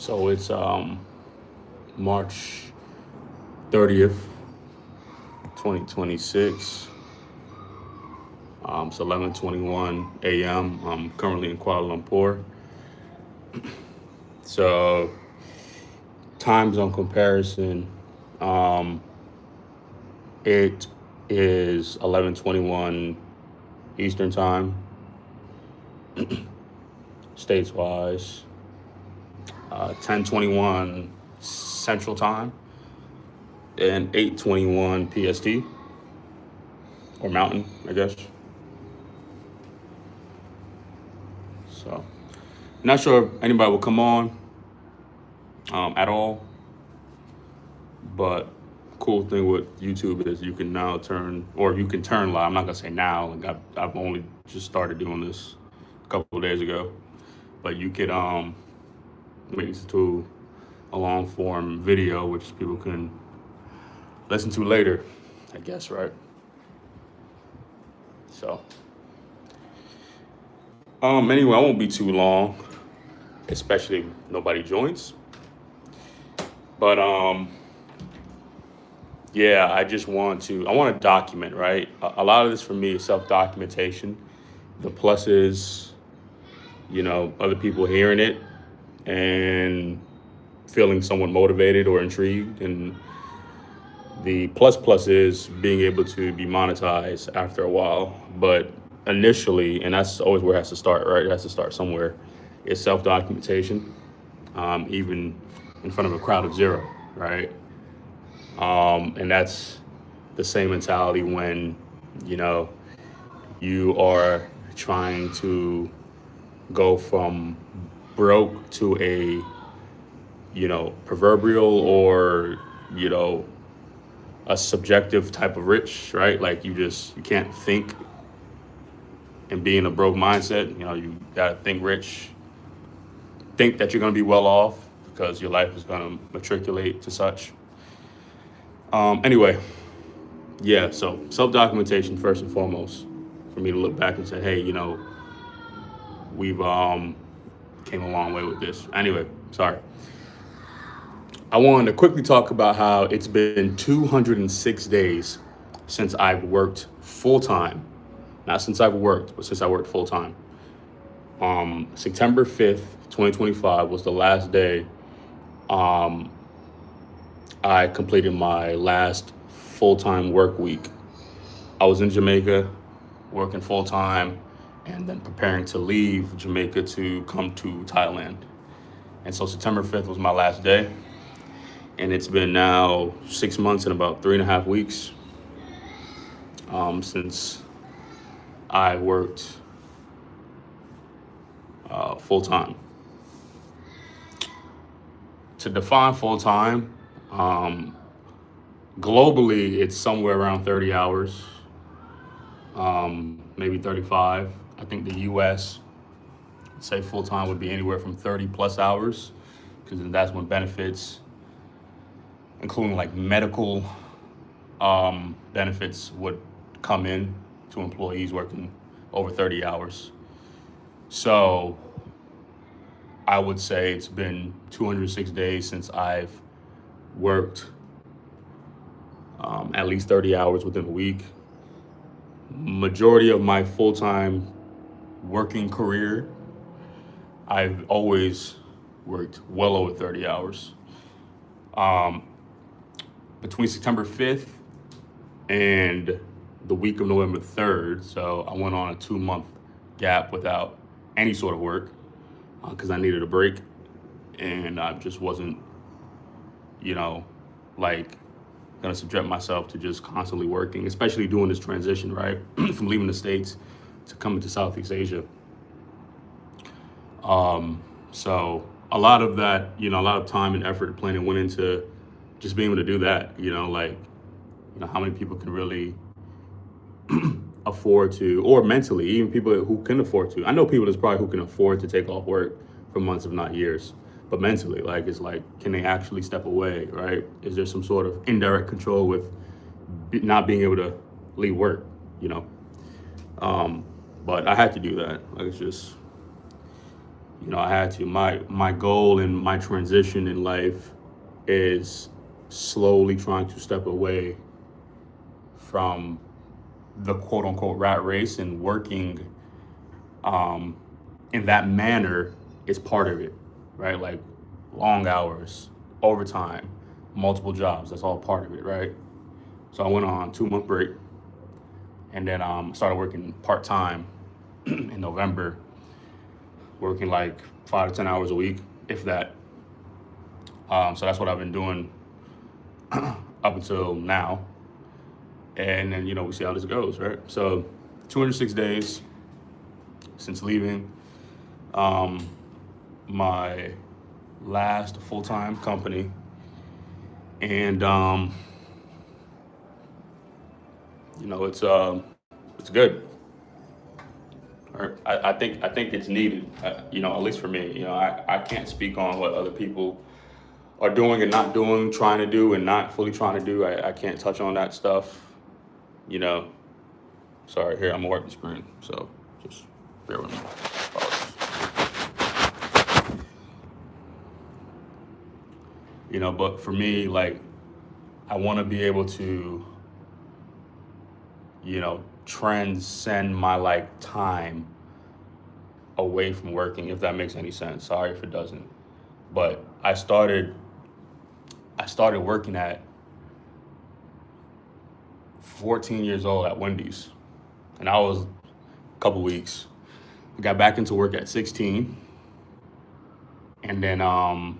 So it's March 30th, 2026. It's 11:21 a.m. I'm currently in Kuala Lumpur. So time zone comparison, um, it is 11:21 Eastern time, states wise. 10:21 Central time and 8:21 PST or Mountain, I guess. So not sure if anybody will come on at all, but cool thing with YouTube is you can now turn, or you can turn live. I'm not gonna say now. Like I've only just started doing this a couple of days ago, but you could make it to a long form video, which people can listen to later, I guess, right? So anyway, I won't be too long, especially if nobody joins. But yeah, I want to document, right? A lot of this for me is self-documentation. The plus is, other people hearing it and feeling somewhat motivated or intrigued. And the plus is being able to be monetized after a while. But initially, and that's always where it has to start, right? It has to start somewhere. It's self-documentation, even in front of a crowd of zero, right? And that's the same mentality when, you know, you are trying to go from broke to a, proverbial or, a subjective type of rich, right? Like you can't think and be in a broke mindset. You gotta think rich, think that you're gonna be well off because your life is gonna matriculate to such. Anyway, yeah, so self-documentation first and foremost for me to look back and say, hey, we've came a long way with this. Anyway, sorry. I wanted to quickly talk about how it's been 206 days since I've worked full time. Not since I've worked, but since I worked full time. September 5th, 2025 was the last day I completed my last full-time work week. I was in Jamaica working full-time and then preparing to leave Jamaica to come to Thailand. And so September 5th was my last day. And it's been now 6 months and about 3.5 weeks since I worked full-time. To define full-time, globally, it's somewhere around 30 hours, maybe 35. I think the US, say full time would be anywhere from 30 plus hours, because that's when benefits, including like medical benefits, would come in to employees working over 30 hours. So I would say it's been 206 days since I've worked at least 30 hours within a week. Majority of my full-time working career, I've always worked well over 30 hours. Between September 5th and the week of November 3rd, so I went on a 2-month gap without any sort of work because I needed a break, and I just wasn't, like gonna subject myself to just constantly working, especially doing this transition, right? From leaving the States to coming to Southeast Asia. So a lot of that, a lot of time and effort and planning went into just being able to do that, how many people can really afford to, or mentally, even people who can afford to. I know people that's probably who can afford to take off work for months, if not years. But mentally, it's like, can they actually step away, right? Is there some sort of indirect control with not being able to leave work, But I had to do that. It's just, I had to. My goal and my transition in life is slowly trying to step away from the quote unquote rat race, and working um, in that manner is part of it, right? Like long hours, overtime, multiple jobs. That's all part of it, right? So I went on 2 month break, and then started working part time in November, working like 5 to 10 hours a week, if that. So that's what I've been doing up until now, and then we see how this goes, right? So 206 days since leaving um, my last full time company, and it's good. Or I think it's needed. At least for me. I can't speak on what other people are doing and not doing, trying to do and not fully trying to do. I can't touch on that stuff. You know. Sorry, here I'm gonna wipe the screen. So just bear with me. But for me, like, I want to be able to, transcend my like time away from working, if that makes any sense. Sorry if it doesn't. But I started working at 14 years old at Wendy's, and I was a couple weeks. I got back into work at 16, and then ever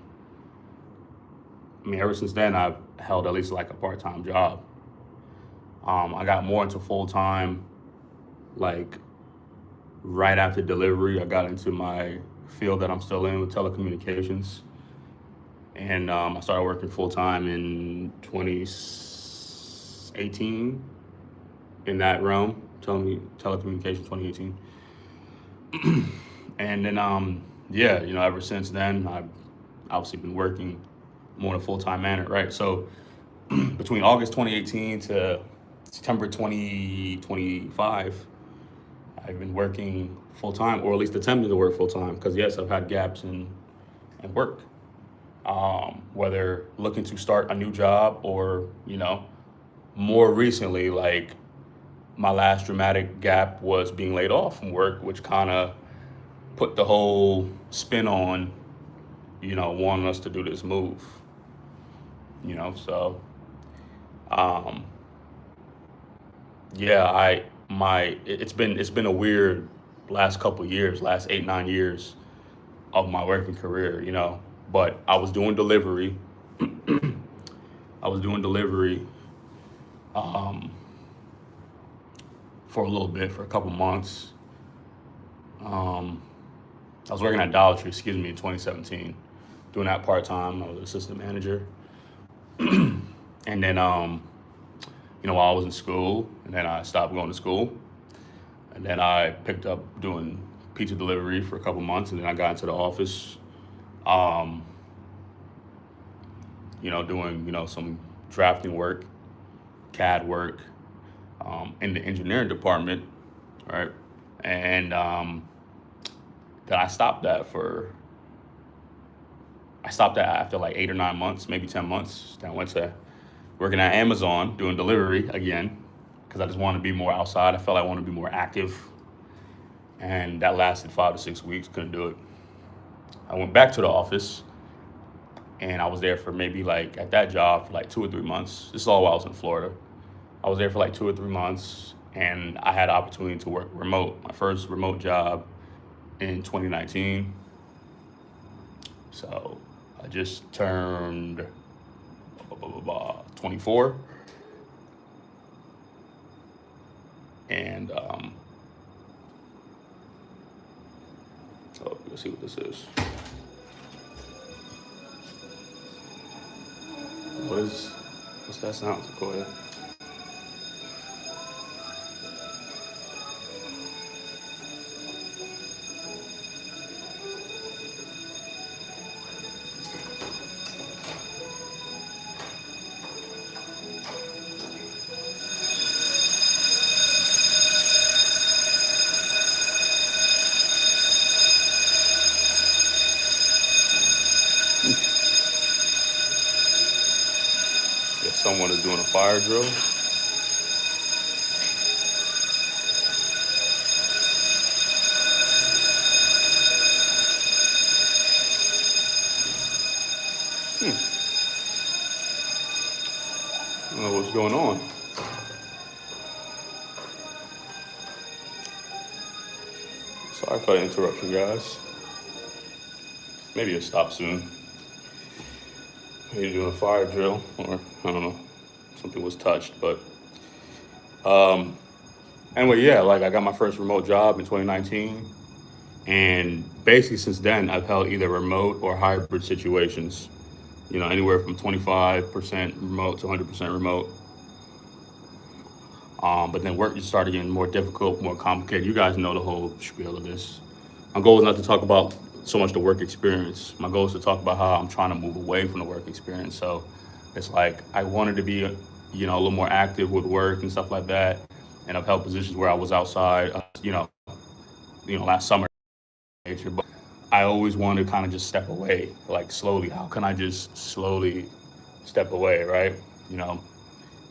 since then I've held at least like a part-time job. I got more into full-time like right after delivery. I got into my field that I'm still in with telecommunications, and I started working full-time in 2018 in that realm, telecommunications 2018. And then yeah, ever since then I've obviously been working more in a full-time manner, right? So between August 2018 to September 2025, I've been working full-time, or at least attempting to work full-time, because yes, I've had gaps in work, whether looking to start a new job or more recently, like my last dramatic gap was being laid off from work, which kind of put the whole spin on wanting us to do this move. So um yeah, it's been a weird last couple years, last 8 9 years of my working career, but I was doing delivery um for a little bit, for a couple months. um I was working at Dollar Tree, excuse me, in 2017, doing that part-time. I was an assistant manager. And then while I was in school, and then I stopped going to school, and then I picked up doing pizza delivery for a couple months, and then I got into the office, um, doing some drafting work, CAD work, in the engineering department, right? And then I stopped that after like 8 or 9 months, maybe 10 months. Then I went to working at Amazon doing delivery again, because I just wanted to be more outside. I felt I wanted to be more active, and that lasted 5 to 6 weeks. Couldn't do it. I went back to the office, and I was there for maybe like at that job for like 2 or 3 months. This is all while I was in Florida. I was there for like 2 or 3 months, and I had the opportunity to work remote. My first remote job in 2019. So I just turned 24, and so let's see what this is. What's that sound, Sequoia? doing a fire drill. I don't know what's going on. Sorry for the interruption, guys. Maybe it'll stop soon. Maybe doing a fire drill, or I don't know. Something was touched, but anyway, yeah. Like I got my first remote job in 2019, and basically since then I've held either remote or hybrid situations. You know, anywhere from 25% remote to 100% remote. But then work just started getting more difficult, more complicated. You guys know the whole spiel of this. My goal is not to talk about so much the work experience. My goal is to talk about how I'm trying to move away from the work experience. So it's like I wanted to be, you know, a little more active with work and stuff like that. And I've held positions where I was outside, last summer. But I always wanted to kind of just step away, like slowly. How can I just slowly step away, right? You know,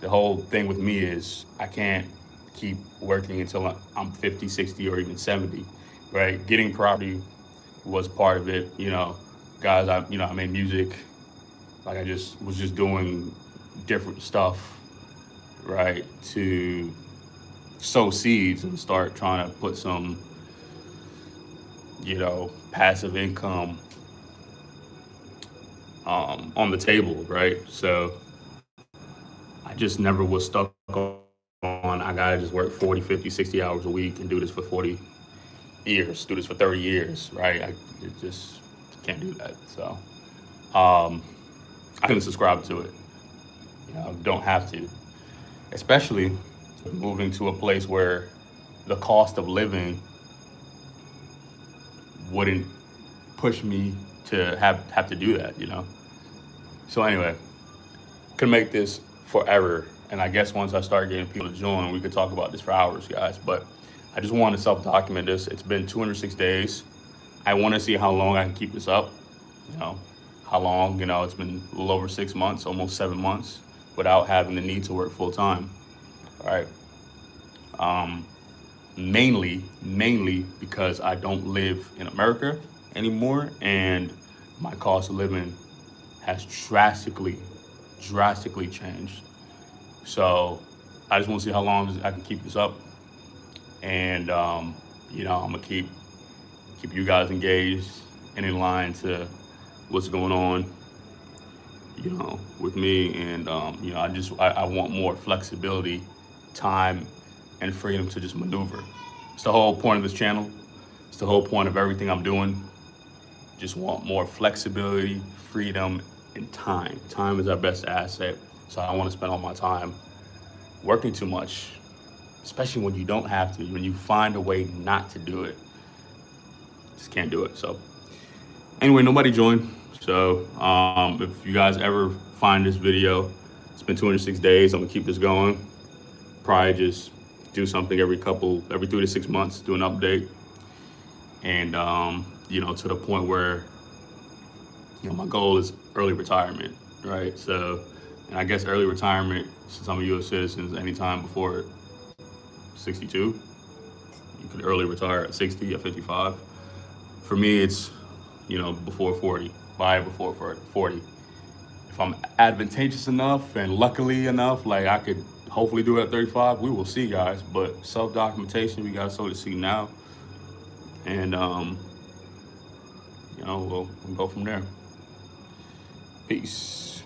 the whole thing with me is I can't keep working until I'm 50, 60, or even 70, right? Getting property was part of it. You know, guys, I made music. Like I just was just doing different stuff, right? To sow seeds and start trying to put some, passive income on the table, right? So I just never was stuck on, I gotta just work 40, 50, 60 hours a week and do this for 40 years, do this for 30 years, right? I just can't do that. So I couldn't subscribe to it. Don't have to, especially moving to a place where the cost of living wouldn't push me to have to do that, So anyway, could make this forever. And I guess once I start getting people to join, we could talk about this for hours, guys. But I just want to self-document this. It's been 206 days. I want to see how long I can keep this up. How long, it's been a little over 6 months, almost 7 months, without having the need to work full time. All right. Mainly because I don't live in America anymore, and my cost of living has drastically changed. So I just want to see how long I can keep this up, and I'm gonna keep you guys engaged and in line to what's going on, with me, and I want more flexibility, time, and freedom to just maneuver. It's the whole point of this channel. It's the whole point of everything I'm doing. Just want more flexibility, freedom, and time. Time is our best asset. So I don't want to spend all my time working too much, especially when you don't have to, when you find a way not to do it. Just can't do it. So anyway, nobody joined. So if you guys ever find this video, it's been 206 days. I'm gonna keep this going. Probably just do something every 3 to 6 months, do an update. And, to the point where, my goal is early retirement, right? So, and I guess early retirement, since I'm a U.S. citizen, anytime before 62, you could early retire at 60 or 55. For me, it's, before 40, before 40. If I'm advantageous enough and luckily enough, like I could hopefully do it at 35, we will see, guys. But self-documentation, we got to sow the seed now. And, we'll go from there. Peace.